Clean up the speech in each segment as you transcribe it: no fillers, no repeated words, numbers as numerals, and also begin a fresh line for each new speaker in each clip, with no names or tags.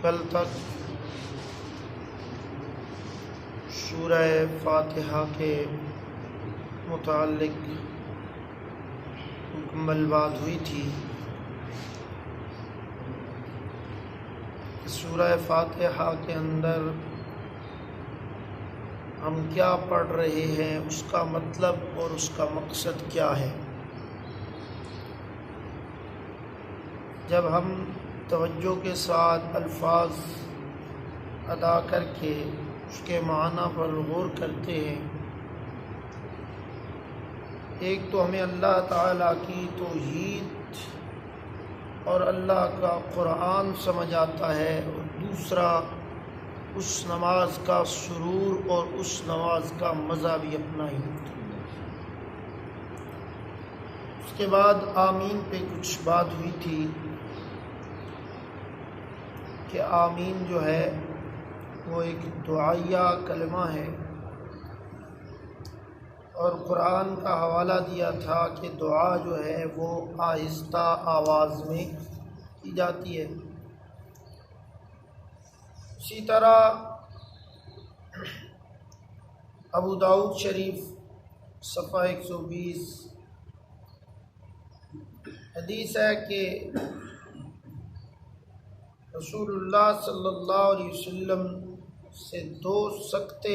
کل تک سورہ فاتحہ کے متعلق مکمل بات ہوئی تھی۔ سورہ فاتحہ کے اندر ہم کیا پڑھ رہے ہیں، اس کا مطلب اور اس کا مقصد کیا ہے۔ جب ہم توجہ کے ساتھ الفاظ ادا کر کے اس کے معنی پر غور کرتے ہیں، ایک تو ہمیں اللہ تعالیٰ کی توحید اور اللہ کا قرآن سمجھ آتا ہے، اور دوسرا اس نماز کا سرور اور اس نماز کا مزہ بھی اپنا ہی ہوتا ہے۔ اس کے بعد آمین پہ کچھ بات ہوئی تھی کہ آمین جو ہے وہ ایک دعائیہ کلمہ ہے، اور قرآن کا حوالہ دیا تھا کہ دعا جو ہے وہ آہستہ آواز میں کی جاتی ہے۔ اسی طرح ابو داؤد شریف صفحہ 120 حدیث ہے کہ رسول اللہ صلی اللہ علیہ وسلم سے دو سکتے،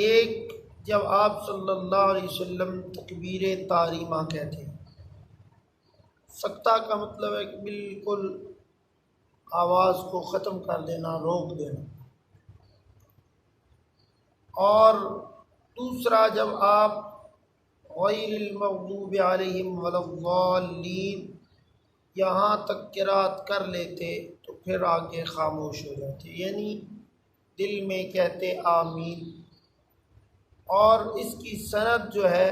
ایک جب آپ صلی اللہ علیہ وسلم تکبیر تحریمہ کہتے ہیں، سکتہ کا مطلب ہے کہ بالکل آواز کو ختم کر دینا، روک دینا، اور دوسرا جب آپ غیر المغضوب علیہم ولا الضالین یہاں تک قرات کر لیتے تو پھر آگے خاموش ہو جاتے، یعنی دل میں کہتے آمین۔ اور اس کی سند جو ہے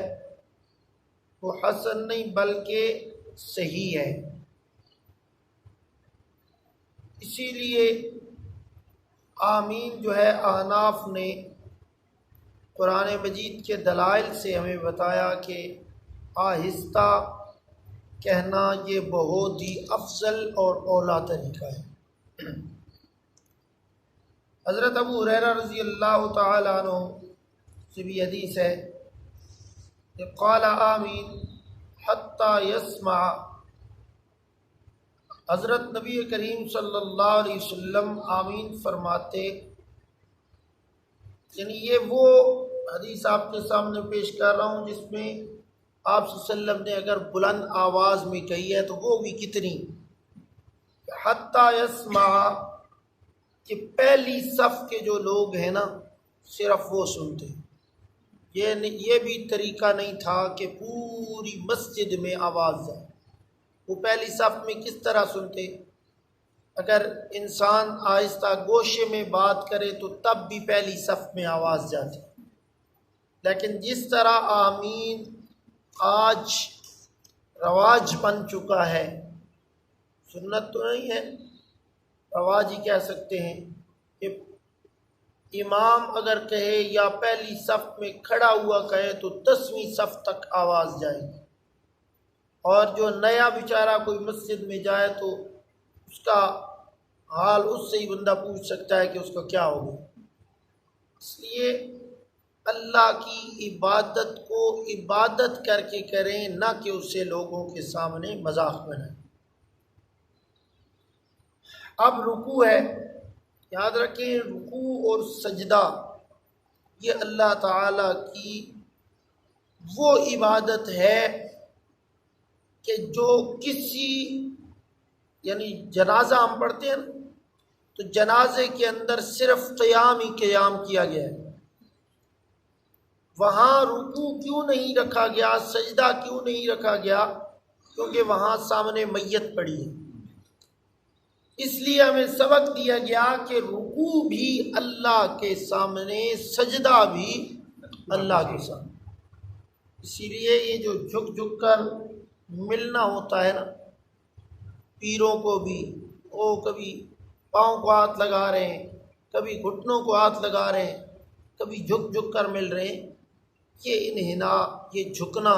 وہ حسن نہیں بلکہ صحیح ہے۔ اسی لیے آمین جو ہے احناف نے قرآن مجید کے دلائل سے ہمیں بتایا کہ آہستہ کہنا یہ بہت ہی افضل اور اولیٰ طریقہ ہے۔ حضرت ابو ہریرہ رضی اللہ تعالیٰ عنہ سے بھی حدیث ہے کہ قال آمین حتی یسمع، حضرت نبی کریم صلی اللہ علیہ وسلم آمین فرماتے، یعنی یہ وہ حدیث آپ کے سامنے پیش کر رہا ہوں جس میں آپ صلی اللہ علیہ وسلم نے اگر بلند آواز میں کہی ہے تو وہ بھی کتنی، حتی یسمع، کہ پہلی صف کے جو لوگ ہیں نا صرف وہ سنتے ہیں۔ یہ بھی طریقہ نہیں تھا کہ پوری مسجد میں آواز جائے۔ وہ پہلی صف میں کس طرح سنتے؟ اگر انسان آہستہ گوشے میں بات کرے تو تب بھی پہلی صف میں آواز جاتی، لیکن جس طرح آمین آج رواج بن چکا ہے، سنت تو نہیں ہے، رواج ہی کہہ سکتے ہیں، کہ امام اگر کہے یا پہلی صف میں کھڑا ہوا کہے تو 10ویں صف تک آواز جائے گی، اور جو نیا بیچارہ کوئی مسجد میں جائے تو اس کا حال اس سے ہی بندہ پوچھ سکتا ہے کہ اس کا کیا ہوگا۔ اس لیے اللہ کی عبادت کو عبادت کر کے کریں، نہ کہ اسے لوگوں کے سامنے مذاق بنائیں۔ اب رکوع ہے، یاد رکھیں رکوع اور سجدہ یہ اللہ تعالیٰ کی وہ عبادت ہے کہ جو کسی، یعنی جنازہ ہم پڑھتے ہیں تو جنازے کے اندر صرف قیام ہی قیام کیا گیا ہے، وہاں رکوع کیوں نہیں رکھا گیا، سجدہ کیوں نہیں رکھا گیا؟ کیونکہ وہاں سامنے میت پڑی ہے۔ اس لیے ہمیں سبق دیا گیا کہ رکوع بھی اللہ کے سامنے، سجدہ بھی اللہ کے سامنے۔ اسی لیے یہ جو جھک جھک کر ملنا ہوتا ہے نا، پیروں کو بھی، وہ کبھی پاؤں کو ہاتھ لگا رہے ہیں، کبھی گھٹنوں کو ہاتھ لگا رہے ہیں، کبھی جھک جھک کر مل رہے ہیں، یہ انحناء، یہ جھکنا،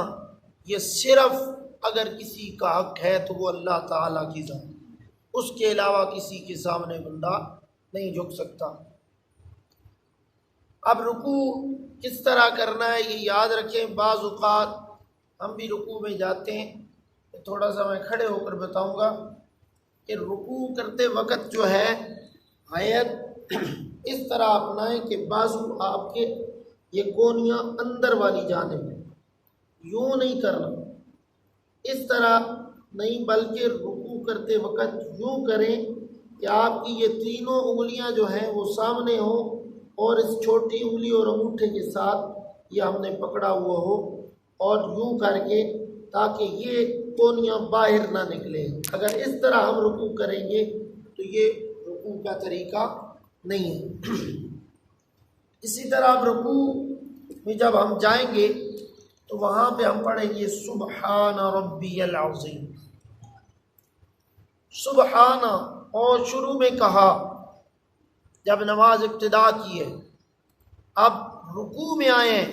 یہ صرف اگر کسی کا حق ہے تو وہ اللہ تعالیٰ کی ذات، اس کے علاوہ کسی کے سامنے بندہ نہیں جھک سکتا۔ اب رکوع کس طرح کرنا ہے یہ یاد رکھیں۔ بعض اوقات ہم بھی رکوع میں جاتے ہیں، تھوڑا سا میں کھڑے ہو کر بتاؤں گا کہ رکوع کرتے وقت جو ہے ہیئت اس طرح اپنائیں کہ بازو آپ کے یہ کونیاں اندر والی جانب میں، یوں نہیں کرنا، اس طرح نہیں، بلکہ رکوع کرتے وقت یوں کریں کہ آپ کی یہ تینوں انگلیاں جو ہیں وہ سامنے ہوں، اور اس چھوٹی انگلی اور انگوٹھے کے ساتھ یہ ہم نے پکڑا ہوا ہو، اور یوں کر کے تاکہ یہ کونیاں باہر نہ نکلیں۔ اگر اس طرح ہم رکوع کریں گے تو یہ رکوع کا طریقہ نہیں ہے۔ اسی طرح اب رکوع میں جب ہم جائیں گے تو وہاں پہ ہم پڑھیں گے سبحان ربی العظیم، سبحان، اور شروع میں کہا جب نماز ابتدا کی ہے، اب رکوع میں آئے ہیں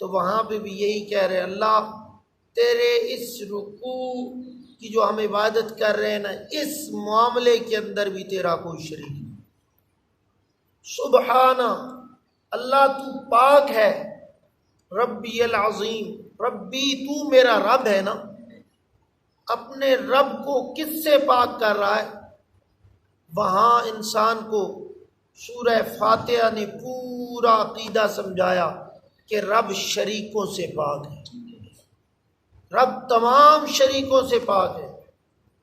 تو وہاں پہ بھی یہی کہہ رہے ہیں اللہ تیرے اس رکوع کی جو ہم عبادت کر رہے ہیں نا، اس معاملے کے اندر بھی تیرا کوئی شریک نہیں۔ سبحان اللہ تو پاک ہے، ربی العظیم، ربی تو میرا رب ہے نا، اپنے رب کو کس سے پاک کر رہا ہے؟ وہاں انسان کو سورہ فاتحہ نے پورا عقیدہ سمجھایا کہ رب شریکوں سے پاک ہے، رب تمام شریکوں سے پاک ہے۔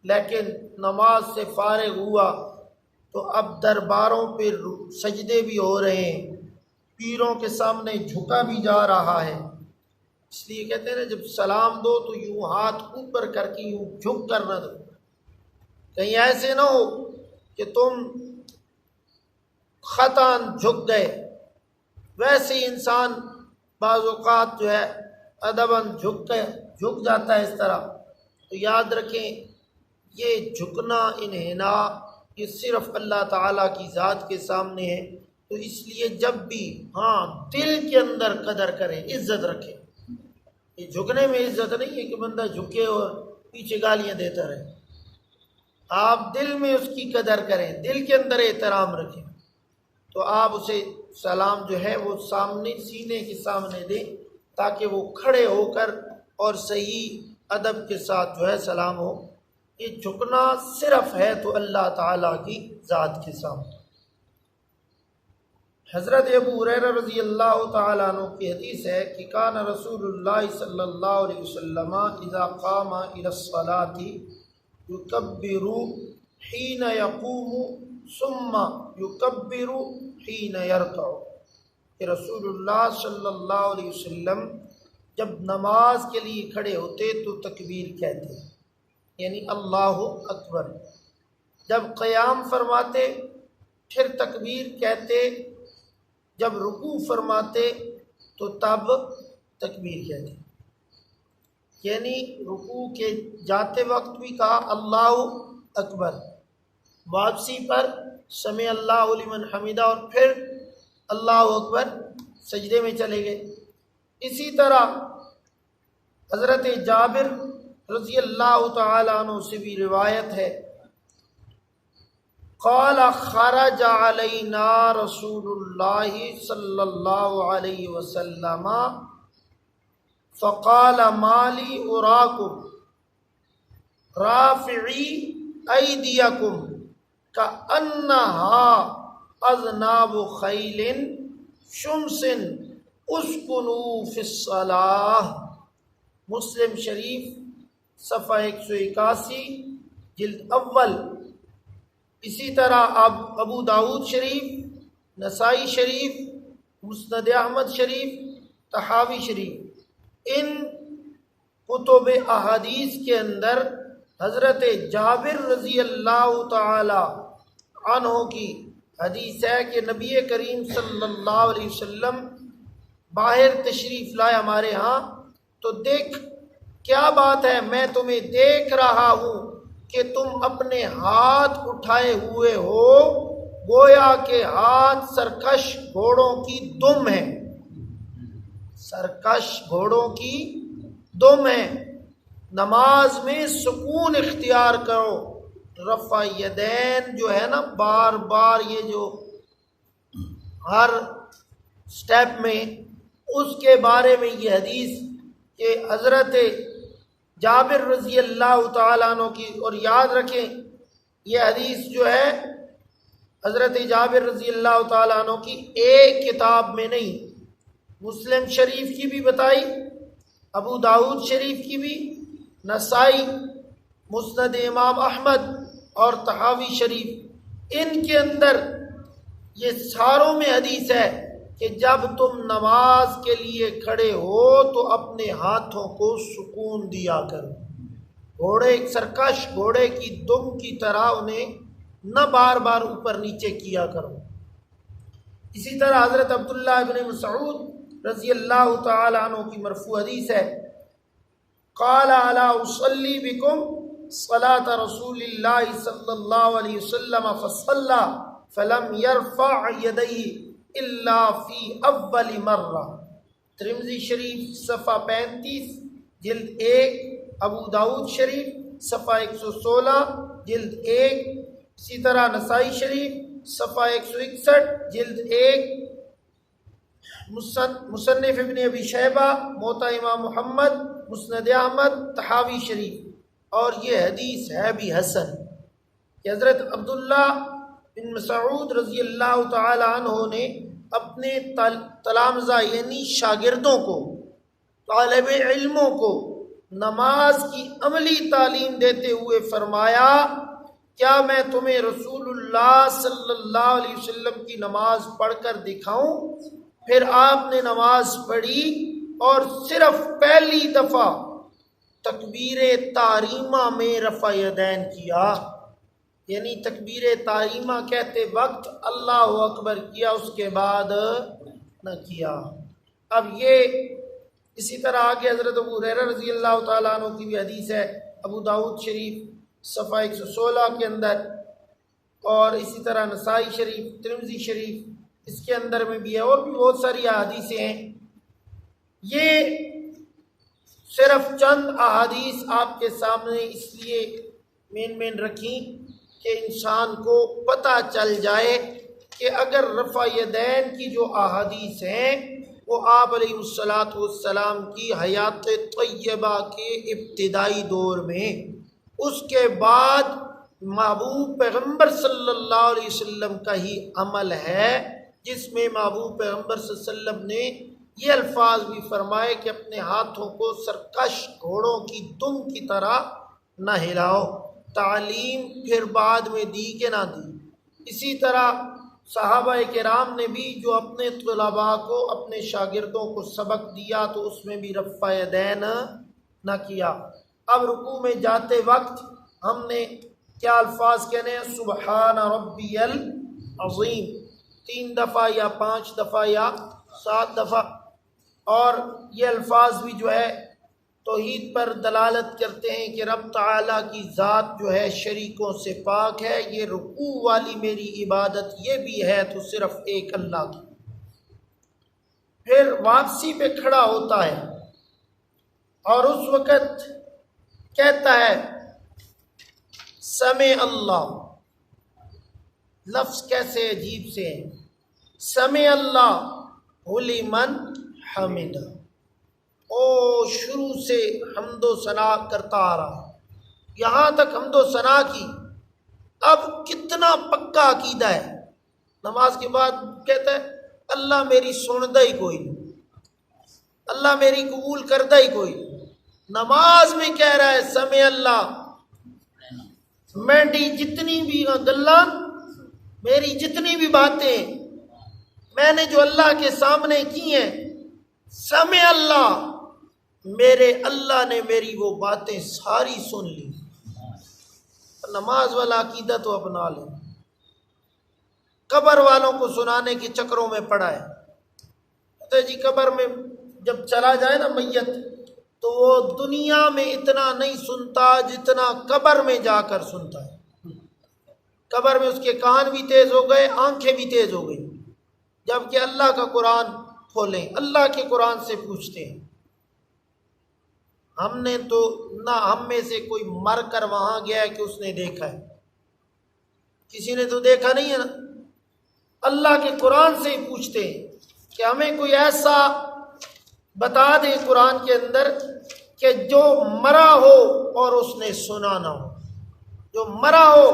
لیکن نماز سے فارغ ہوا تو اب درباروں پہ سجدے بھی ہو رہے ہیں، پیروں کے سامنے جھکا بھی جا رہا ہے، اس لیے کہتے ہیں نا جب سلام دو تو یوں ہاتھ اوپر کر کے یوں جھک کر نہ دو، کہیں ایسے نہ ہو کہ تم خطاً جھک گئے۔ ویسے ہی انسان بعض اوقات جو ہے ادباً جھک جاتا ہے اس طرح، تو یاد رکھیں یہ جھکنا انحنا یہ صرف اللہ تعالیٰ کی ذات کے سامنے ہے، تو اس لیے جب بھی دل کے اندر قدر کریں، عزت رکھیں۔ یہ جھکنے میں عزت نہیں ہے کہ بندہ جھکے اور پیچھے گالیاں دیتا رہے، آپ دل میں اس کی قدر کریں، دل کے اندر احترام رکھیں، تو آپ اسے سلام جو ہے وہ سامنے سینے کے سامنے دیں تاکہ وہ کھڑے ہو کر اور صحیح ادب کے ساتھ جو ہے سلام ہو۔ یہ جھکنا صرف ہے تو اللہ تعالیٰ کی ذات کے سامنے۔ حضرت ابو ہریرہ رضی اللہ تعالیٰ عنہ کی حدیث ہے کہ کان رسول اللہ صلی اللہ علیہ وسلم اذا قام الى الصلاة یکبر حین یقوم ثم یکبر حین یرکع، کہ رسول اللہ صلی اللہ علیہ وسلم جب نماز کے لیے کھڑے ہوتے تو تکبیر کہتے، یعنی اللہ اکبر، جب قیام فرماتے پھر تکبیر کہتے، جب رکوع فرماتے تو تب تکبیر کہتے، یعنی رکوع کے جاتے وقت بھی کہا اللہ اکبر، واپسی پر سمع اللہ لمن حمیدہ، اور پھر اللہ اکبر سجدے میں چلے گئے۔ اسی طرح حضرت جابر رضی اللہ تعالیٰ عنہ سے بھی روایت ہے، قال خرج علینا رسول اللہ صلی اللہ علیہ وسلم فقال ما لی اراکم رافعی ایدیکم کأنہا اذناب خیل شمس اسکنوا فی الصلاۃ، مسلم شریف صفحہ 181 جلد اول۔ اسی طرح ابو داود شریف، نسائی شریف، مسند احمد شریف، طحاوی شریف، ان کتب احادیث کے اندر حضرت جابر رضی اللہ تعالی عنہ کی حدیث ہے کہ نبی کریم صلی اللہ علیہ وسلم باہر تشریف لائے ہمارے ہاں، تو دیکھ کیا بات ہے، میں تمہیں دیکھ رہا ہوں کہ تم اپنے ہاتھ اٹھائے ہوئے ہو، گویا کہ ہاتھ سرکش گھوڑوں کی دم ہے، سرکش گھوڑوں کی دم ہے، نماز میں سکون اختیار کرو. رفع یدین جو ہے نا، بار بار یہ جو ہر سٹیپ میں، اس کے بارے میں یہ حدیث کہ حضرت جابر رضی اللہ تعالیٰ عنہ کی، اور یاد رکھیں یہ حدیث جو ہے حضرت جابر رضی اللہ تعالیٰ عنہ کی ایک کتاب میں نہیں، مسلم شریف کی بھی بتائی، ابو داؤد شریف کی بھی، نسائی، مسند امام احمد اور طحاوی شریف، ان کے اندر یہ ساروں میں حدیث ہے کہ جب تم نماز کے لیے کھڑے ہو تو اپنے ہاتھوں کو سکون دیا کرو. گھوڑے سرکش گھوڑے کی دم کی طرح انہیں نہ بار بار اوپر نیچے کیا کرو. اسی طرح حضرت عبداللہ ابن مسعود رضی اللہ تعالی عنہ کی مرفوع حدیث ہے، قال الا اصلی بکم صلاۃ رسول اللہ صلی اللہ علیہ وسلم فصلی فلم یرفع یدیہ الا فی اول مرہ. ترمذی شریف صفحہ 35 جلد 1، ابو داؤد شریف صفحہ 116 جلد 1، اسی طرح نسائی شریف صفحہ 161 جلد 1، مصنف ابن ابی شیبہ، موطا امام محمد، مسند احمد، طحاوی شریف. اور یہ حدیث ہے بھی حسن کہ حضرت عبداللہ بن مسعود رضی اللہ تعالی عنہ نے اپنے تلامذہ یعنی شاگردوں کو، طالب علموں کو نماز کی عملی تعلیم دیتے ہوئے فرمایا، کیا میں تمہیں رسول اللہ صلی اللہ علیہ وسلم کی نماز پڑھ کر دکھاؤں؟ پھر آپ نے نماز پڑھی اور صرف پہلی دفعہ تکبیر تحریمہ میں رفع یدین کیا، یعنی تکبیر تحریمہ کہتے وقت اللہ اکبر کیا، اس کے بعد نہ کیا. اب یہ اسی طرح آگے حضرت ابو ہریرہ رضی اللہ تعالیٰ عنہ کی بھی حدیث ہے، ابو داؤد شریف صفحہ 116 کے اندر، اور اسی طرح نسائی شریف، ترمذی شریف اس کے اندر میں بھی ہے، اور بھی بہت ساری احادیثیں ہیں. یہ صرف چند احادیث آپ کے سامنے اس لیے مین رکھیں کہ انسان کو پتہ چل جائے کہ اگر رفع یدین کی جو احادیث ہیں وہ آپ علیہ السلام کی حیات طیبہ کے ابتدائی دور میں، اس کے بعد محبوب پیغمبر صلی اللہ علیہ وسلم کا ہی عمل ہے، جس میں محبوب پیغمبر صلی اللہ علیہ وسلم نے یہ الفاظ بھی فرمائے کہ اپنے ہاتھوں کو سرکش گھوڑوں کی دم کی طرح نہ ہلاؤ. تعلیم پھر بعد میں دی کہ نہ دی. اسی طرح صحابہ کرام نے بھی جو اپنے طلباء کو، اپنے شاگردوں کو سبق دیا تو اس میں بھی رفع یدین نہ کیا. اب رکوع میں جاتے وقت ہم نے کیا الفاظ کہنے ہیں؟ سبحان ربی العظیم 3 دفعہ یا 5 دفعہ یا 7 دفعہ. اور یہ الفاظ بھی جو ہے توحید پر دلالت کرتے ہیں کہ رب تعالیٰ کی ذات جو ہے شریکوں سے پاک ہے. یہ رکوع والی میری عبادت یہ بھی ہے تو صرف ایک اللہ کی. پھر واپسی پہ کھڑا ہوتا ہے اور اس وقت کہتا ہے سمع اللہ. لفظ کیسے عجیب سے ہیں، سمع اللہ لمن حمدہ. او شروع سے حمد و ثنا کرتا آ رہا، یہاں تک حمد و ثنا کی. اب کتنا پکا عقیدہ ہے. نماز کے بعد کہتا ہے اللہ میری سندہ ہی کوئی نہیں، اللہ میری قبول کردہ ہی کوئی نہیں. نماز میں کہہ رہا ہے سمع اللہ، میری جتنی بھی گلاں، میری جتنی بھی باتیں میں نے جو اللہ کے سامنے کی ہیں، سمع اللہ، میرے اللہ نے میری وہ باتیں ساری سن لی. نماز والا عقیدہ تو اپنا لیں. قبر والوں کو سنانے کے چکروں میں پڑا ہے. تو جی قبر میں جب چلا جائے نا میت تو وہ دنیا میں اتنا نہیں سنتا جتنا قبر میں جا کر سنتا ہے. قبر میں اس کے کان بھی تیز ہو گئے، آنکھیں بھی تیز ہو گئی، جبکہ اللہ کا قرآن کھولیں، اللہ کے قرآن سے پوچھتے ہیں. ہم نے تو نہ ہم میں سے کوئی مر کر وہاں گیا ہے کہ اس نے دیکھا ہے، کسی نے تو دیکھا نہیں ہے نا۔ اللہ کے قرآن سے ہی پوچھتے ہیں کہ ہمیں کوئی ایسا بتا دے قرآن کے اندر کہ جو مرا ہو اور اس نے سنا نہ ہو، جو مرا ہو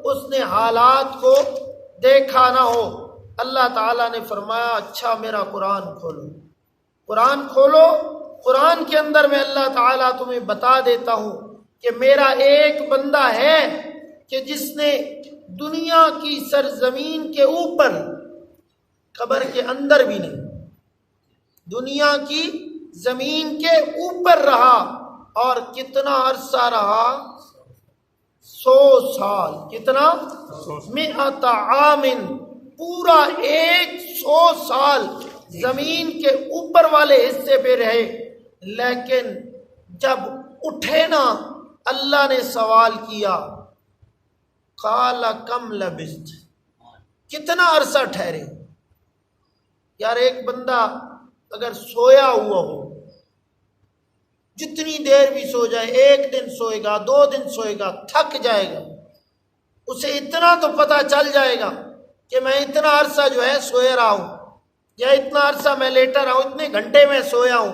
اس نے حالات کو دیکھا نہ ہو۔ اللہ تعالیٰ نے فرمایا اچھا میرا قرآن کھولو، قرآن کھولو، قرآن کے اندر میں اللہ تعالیٰ تمہیں بتا دیتا ہوں کہ میرا ایک بندہ ہے کہ جس نے دنیا کی سرزمین کے اوپر، قبر کے اندر بھی نہیں، دنیا کی زمین کے اوپر رہا، اور کتنا عرصہ رہا؟ 100 سال۔ کتنا؟ 100 عام، پورا 100 سال زمین کے اوپر والے حصے پہ رہے۔ لیکن جب اٹھے نا، اللہ نے سوال کیا قال کم لبثت، کتنا عرصہ ٹھہرے؟ یار ایک بندہ اگر سویا ہوا ہو، جتنی دیر بھی سو جائے، 1 دن سوئے گا، 2 دن سوئے گا، تھک جائے گا، اسے اتنا تو پتہ چل جائے گا کہ میں اتنا عرصہ جو ہے سویا رہا ہوں، یا اتنا عرصہ میں لیٹا رہا ہوں، اتنے گھنٹے میں سویا ہوں،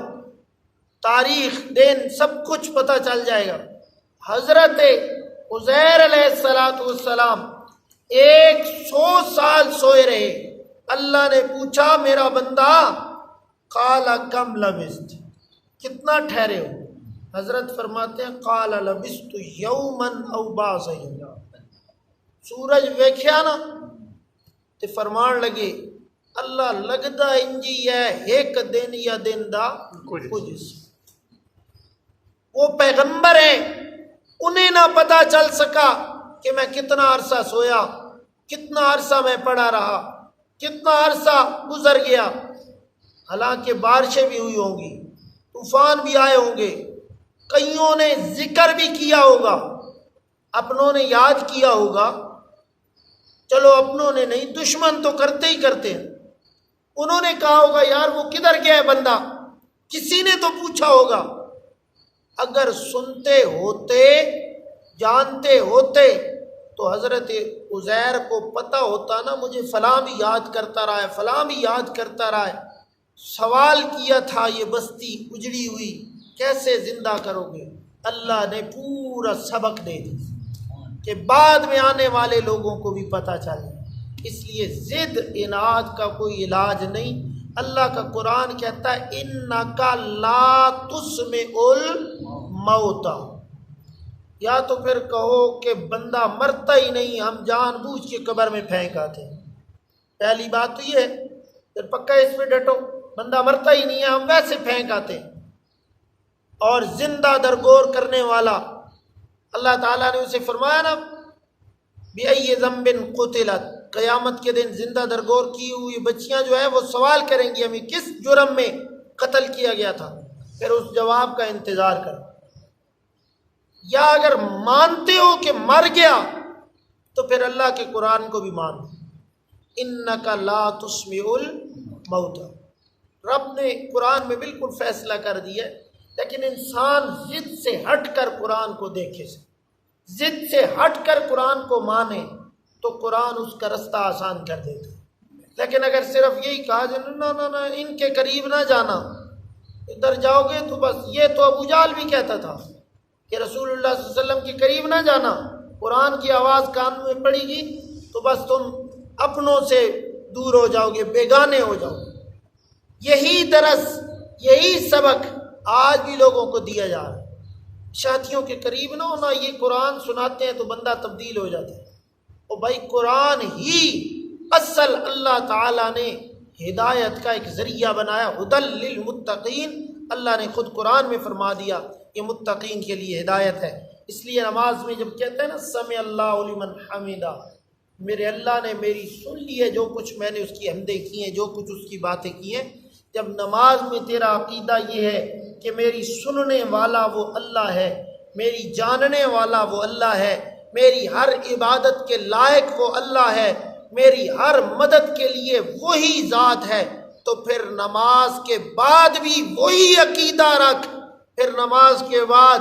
تاریخ دن سب کچھ پتہ چل جائے گا۔ حضرت عزیر علیہ السلام 100 سال سوئے رہے۔ اللہ نے پوچھا میرا بندہ قال کم لبثت، کتنا ٹھہرے ہو؟ حضرت فرماتے ہیں قال لبثت یوما او بعض یوم، سورج ویکھیا نا تے فرمان لگے اللہ لگدا انجی ہے ایک دن یا دن دا کچھ۔ وہ پیغمبر ہیں، انہیں نہ پتہ چل سکا کہ میں کتنا عرصہ سویا، کتنا عرصہ میں پڑا رہا، کتنا عرصہ گزر گیا۔ حالانکہ بارشیں بھی ہوئی ہوں گی، طوفان بھی آئے ہوں گے، کئیوں نے ذکر بھی کیا ہوگا، اپنوں نے یاد کیا ہوگا، چلو اپنوں نے نہیں، دشمن تو کرتے ہی کرتے ہیں، انہوں نے کہا ہوگا یار وہ کدھر گیا ہے بندہ، کسی نے تو پوچھا ہوگا۔ اگر سنتے ہوتے، جانتے ہوتے تو حضرت عزیر کو پتہ ہوتا نا مجھے فلاں بھی یاد کرتا رہا ہے، فلاں بھی یاد کرتا رہا ہے، سوال کیا تھا یہ بستی اجڑی ہوئی کیسے زندہ کرو گے؟ اللہ نے پورا سبق دے دی کہ بعد میں آنے والے لوگوں کو بھی پتہ چلے۔ اس لیے ضد اناد کا کوئی علاج نہیں۔ اللہ کا قرآن کہتا ہے اِنَّكَ لَا تُسْمِعُ الْمَوْتَى، یا تو پھر کہو کہ بندہ مرتا ہی نہیں، ہم جان بوجھ کے قبر میں پھینک آتے ہیں۔ پہلی بات تو یہ ہے، پھر پکا اس پہ ڈٹو، بندہ مرتا ہی نہیں ہے، ہم ویسے پھینک آتے ہیں۔ اور زندہ درگور کرنے والا اللہ تعالیٰ نے اسے فرمایا نا بِأَيِّ ذَنبٍ قُتِلَتْ، قیامت کے دن زندہ درگور کی ہوئی بچیاں جو ہے وہ سوال کریں گی ہمیں کس جرم میں قتل کیا گیا تھا، پھر اس جواب کا انتظار کر۔ یا اگر مانتے ہو کہ مر گیا تو پھر اللہ کے قرآن کو بھی مان، اِنَّكَ لَا تُسْمِعُ الْمَوْتَى۔ رب نے قرآن میں بالکل فیصلہ کر دیا، لیکن انسان ضد سے ہٹ کر قرآن کو دیکھے، ضد سے ہٹ کر قرآن کو مانے تو قرآن اس کا رستہ آسان کر دیتا۔ لیکن اگر صرف یہی کہا جائے نہ ان کے قریب نہ جانا، ادھر جاؤ گے تو بس، یہ تو ابو جہل بھی کہتا تھا کہ رسول اللہ صلی اللہ علیہ وسلم کے قریب نہ جانا، قرآن کی آواز کان میں پڑے گی تو بس تم اپنوں سے دور ہو جاؤ گے، بیگانے ہو جاؤ گے۔ یہی درس، یہی سبق آج بھی لوگوں کو دیا جا رہا ہے۔ شادیوں کے قریب نہ ہونا، یہ قرآن سناتے ہیں تو بندہ تبدیل ہو جاتا ہے۔ اور بھائی قرآن ہی اصل اللہ تعالیٰ نے ہدایت کا ایک ذریعہ بنایا، ہدی للمتقین، اللہ نے خود قرآن میں فرما دیا یہ متقین کے لیے ہدایت ہے۔ اس لیے نماز میں جب کہتے ہیں نا سمع اللہ لمن حمدہ، میرے اللہ نے میری سن لی ہے جو کچھ میں نے اس کی حمدیں کی ہیں، جو کچھ اس کی باتیں کی ہیں۔ جب نماز میں تیرا عقیدہ یہ ہے کہ میری سننے والا وہ اللہ ہے، میری جاننے والا وہ اللہ ہے، میری ہر عبادت کے لائق وہ اللہ ہے، میری ہر مدد کے لیے وہی ذات ہے، تو پھر نماز کے بعد بھی وہی عقیدہ رکھ پھر نماز کے بعد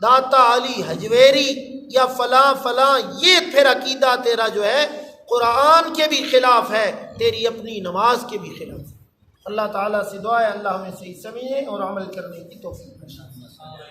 داتا علی حجویری یا فلاں فلاں، یہ پھر عقیدہ تیرا جو ہے قرآن کے بھی خلاف ہے، تیری اپنی نماز کے بھی خلاف ہے۔ اللہ تعالیٰ سے دعا ہے اللہ ہمیں صحیح سمجھے اور عمل کرنے کی توفیق دے۔